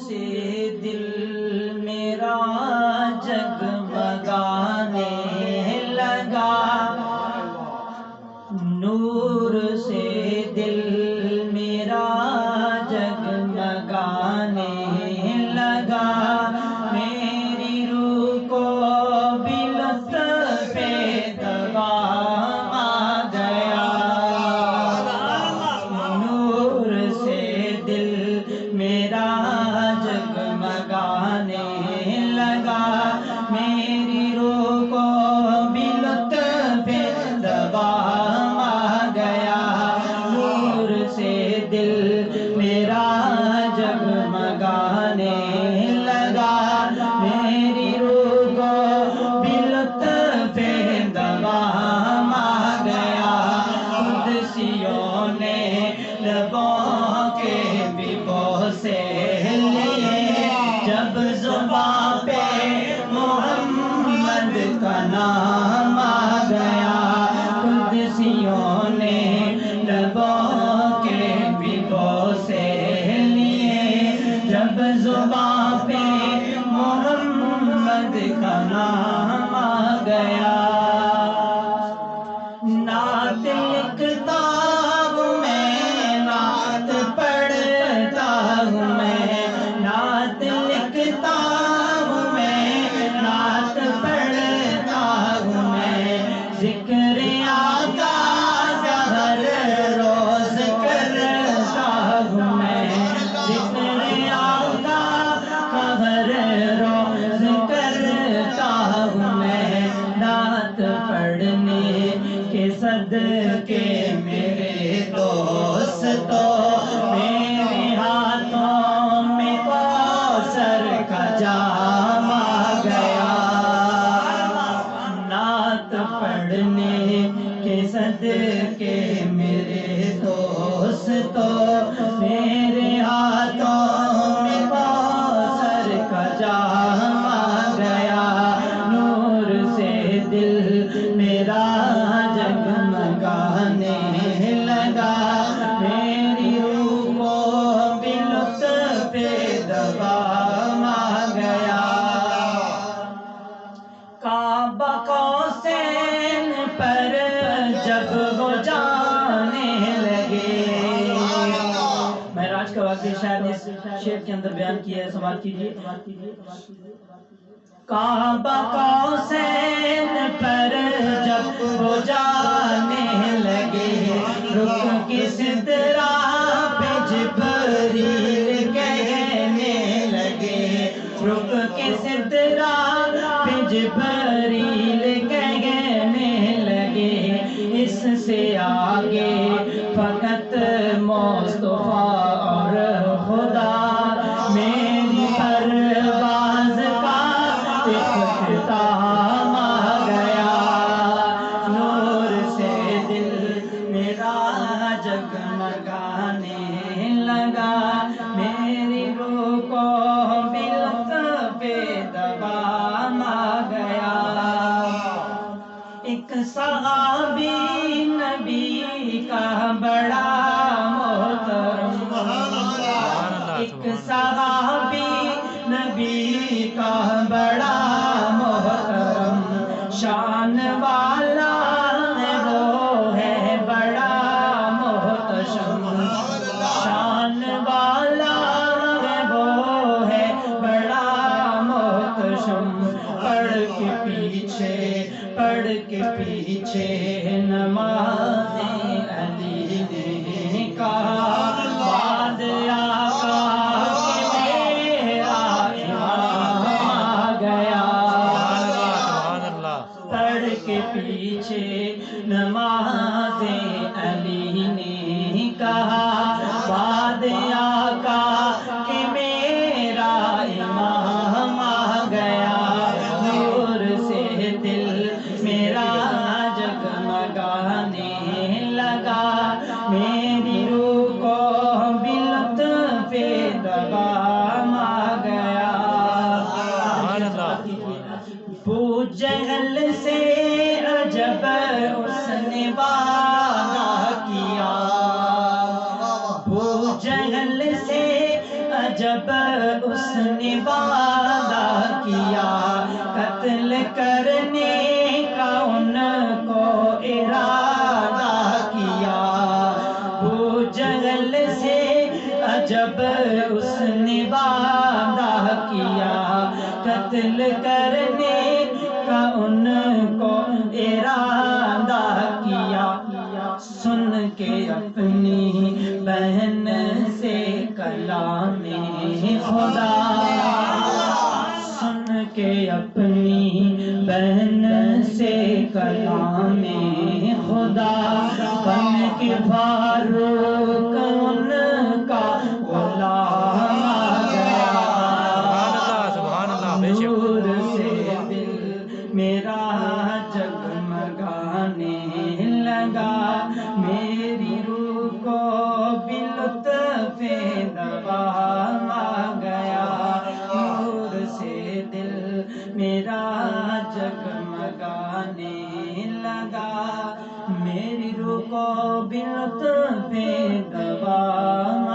سے دل میرا جگمگانے لگا، نور سے دل میرا جگمگانے لگا، میری روح کو بھی لطف دوا آ گیا، نور سے دل میرا جگمگانے لگا، میری روح کو بھی لطف دوا آ گیا، نور سے دل میرا جگمگانے لگا، میری روح کو بھی لطف دوا آ گیا، قدسیوں نے لبوں کے بھی بوسے لیے، جب زباں پہ محمد کا نام آ گیا، قدسیوں نے لبوں کے بھی بوسے لیے، جب زباں پہ محمد کا نام آ گیا، نعت لکھتا ہوں میں، نعت پڑھتا ہوں میں، نعت لکھتا ہوں میں، نعت پڑھتا ہوں میں، ذکر آقا کا ہر روز کرتا ہوں میں، ذکر آقا کا ہر روز کرتا ہوں میں، نعت پڑھنے کے صدقے میرے دوستو، میرے ہاتھوں میں کوثر کا جام آ گیا، نعت پڑھنے کے صدقے میرے دوستو، میرے ہاتھوں میں کوثر کا جام آ گیا، نور سے دل میرا جگمگانے لگا، میری روح کو بھی لطف دوا آ گیا، کعبہ قوسین پر جب وہ جانے لگے، معراج کا واقعہ شاید اس شعر کے اندر بیان کیا ہے، سماعت کیجیے، کعبہ قوسین پر جب وہ جانے لگے، رک کس طرح پہ جبریل کہنے لگے، رک کس طرح پہ جبریل کہنے لگے، اس سے آگے فقط مصطفیٰ اور خدا، میری پرواز کا اختتام آ گیا، نور سے دل میرا جگمگانے لگا، میری روح کو بھی لطف دوا آ گیا، ایک صحابی نبی کا بڑا محترم، ایک صحابی نبی کا بڑا محترم، شان والا ہے وہ ہے بڑا محتشم، شان والا ہے وہ ہے بڑا محتشم، پڑھ کے پیچھے نماز علی نے کہا، بعد آقا کے میرا امام آ گیا، پڑھ کے پیچھے نماز علی نے کہا، بعد آقا کے میرا امام آ گیا، نور سے دل میرا جگمگانے لگا، میری روح کو بھی لطف دوا آ گیا، بو جہل سے عجب اس نے وعدہ کیا، بو جہل سے جب اس نے وعدہ کیا قتل کرنے کا ان کو ارادہ کیا، ابو جہل سے جب اس نے وعدہ کیا قتل کرنے کا ان کو ارادہ کیا، سن کے اپنی بہن سے کلام خدا، سن کے اپنی بہن سے کلام خدا، بن کے فاروق ان کا غلام آ گیا، نور سے دل میرا جگمگانے لگا، میری روح کو بھی لطف دوام آ گیا، نور سے دل میرا جگمگانے لگا، میری روح کو بھی لطف دوام